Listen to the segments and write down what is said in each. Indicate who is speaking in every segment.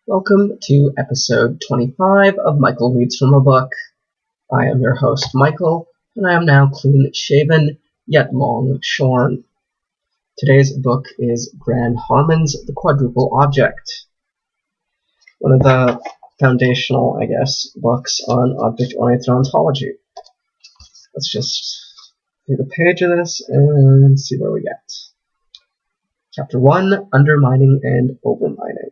Speaker 1: Welcome to episode 25 of Michael Reads from a Book. I am your host, Michael, and I am now clean-shaven, yet long-shorn. Today's book is Graham Harman's The Quadruple Object, one of the foundational, books on object-oriented ontology. Let's just do the page of this and see where we get. Chapter 1, Undermining and Overmining.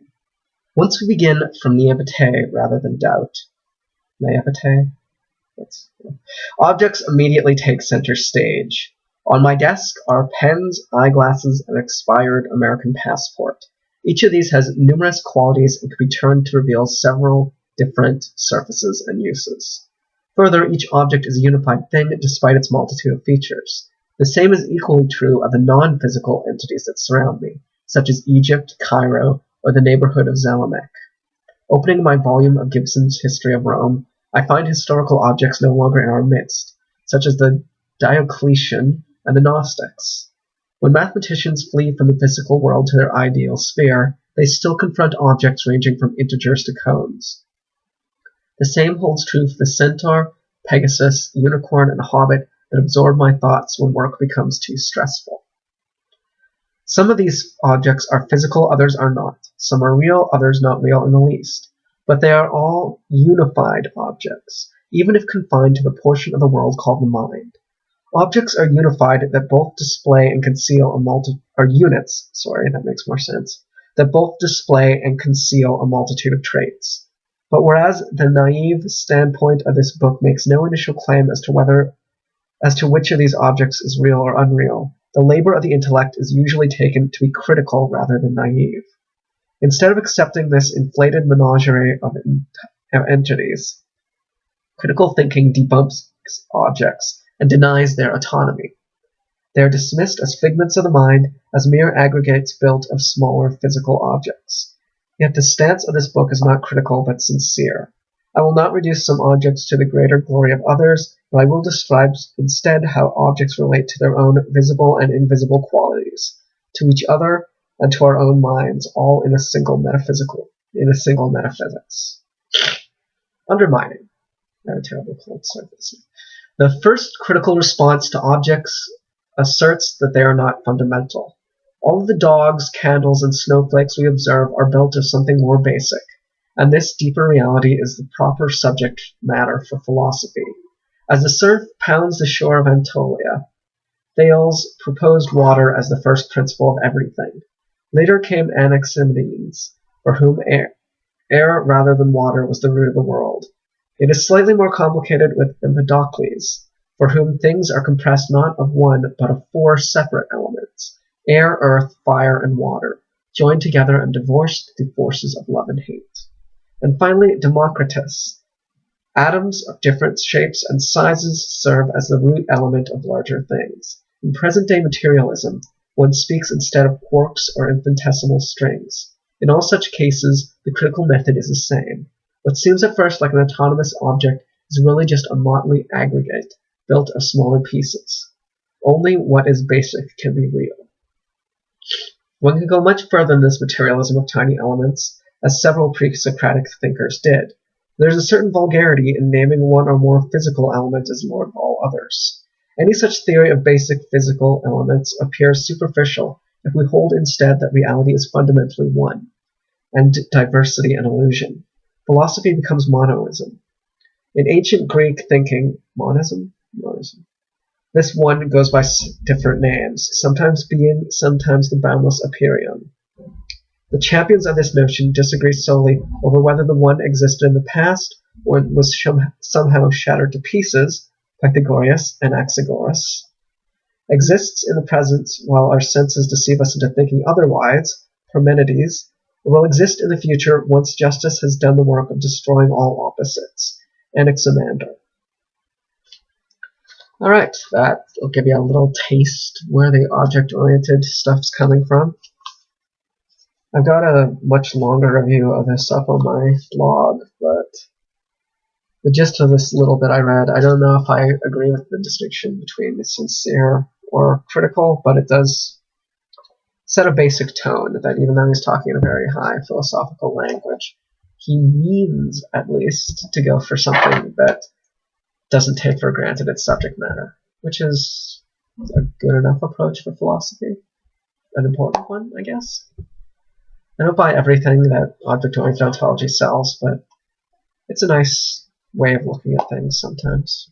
Speaker 1: Once we begin from naivete rather than doubt, objects immediately take center stage. On my desk are pens, eyeglasses, and expired American passport. Each of these has numerous qualities and can be turned to reveal several different surfaces and uses. Further, each object is a unified thing despite its multitude of features. The same is equally true of the non-physical entities that surround me, such as Egypt, Cairo, or the neighborhood of Zalamek. Opening my volume of Gibson's History of Rome, I find historical objects no longer in our midst, such as the Diocletian and the Gnostics. When mathematicians flee from the physical world to their ideal sphere, they still confront objects ranging from integers to cones. The same holds true for the centaur, Pegasus, unicorn, and hobbit that absorb my thoughts when work becomes too stressful. Some of these objects are physical, others are not. Some are real, others not real in the least. But they are all unified objects, even if confined to the portion of the world called the mind. Objects are unified that both display and conceal that both display and conceal a multitude of traits. But whereas the naive standpoint of this book makes no initial claim as to which of these objects is real or unreal, the labor of the intellect is usually taken to be critical rather than naive. Instead of accepting this inflated menagerie of entities, critical thinking debunks objects and denies their autonomy. They are dismissed as figments of the mind, as mere aggregates built of smaller physical objects. Yet the stance of this book is not critical but sincere. I will not reduce some objects to the greater glory of others, but I will describe instead how objects relate to their own visible and invisible qualities, to each other, and to our own minds, all in a single metaphysics. Undermining. Very terrible cold surface. The first critical response to objects asserts that they are not fundamental. All of the dogs, candles, and snowflakes we observe are built of something more basic, and this deeper reality is the proper subject matter for philosophy. As the surf pounds the shore of Anatolia, Thales proposed water as the first principle of everything. Later came Anaximenes, for whom air rather than water was the root of the world. It is slightly more complicated with Empedocles, for whom things are compressed not of one but of four separate elements: air, earth, fire, and water, joined together and divorced through forces of love and hate. And finally, Democritus. Atoms of different shapes and sizes serve as the root element of larger things. In present-day materialism, one speaks instead of quarks or infinitesimal strings. In all such cases, the critical method is the same. What seems at first like an autonomous object is really just a motley aggregate, built of smaller pieces. Only what is basic can be real. One can go much further in this materialism of tiny elements, as several pre-Socratic thinkers did. There is a certain vulgarity in naming one or more physical elements as lord of all others. Any such theory of basic physical elements appears superficial if we hold instead that reality is fundamentally one, and diversity an illusion. Philosophy becomes monoism. In ancient Greek thinking, monism? This one goes by different names, sometimes being, sometimes the boundless apeiron. The champions of this notion disagree solely over whether the one existed in the past or was somehow shattered to pieces, Pythagoras and Anaxagoras, exists in the present while our senses deceive us into thinking otherwise, Parmenides, or will exist in the future once justice has done the work of destroying all opposites, Anaximander. Alright, that will give you a little taste where the object-oriented stuff's coming from. I've got a much longer review of this up on my blog, but the gist of this little bit I read, I don't know if I agree with the distinction between sincere or critical, but it does set a basic tone that even though he's talking in a very high philosophical language, he means, at least, to go for something that doesn't take for granted its subject matter, which is a good enough approach for philosophy. An important one, I guess. I don't buy everything that object-oriented ontology sells, but it's a nice way of looking at things sometimes.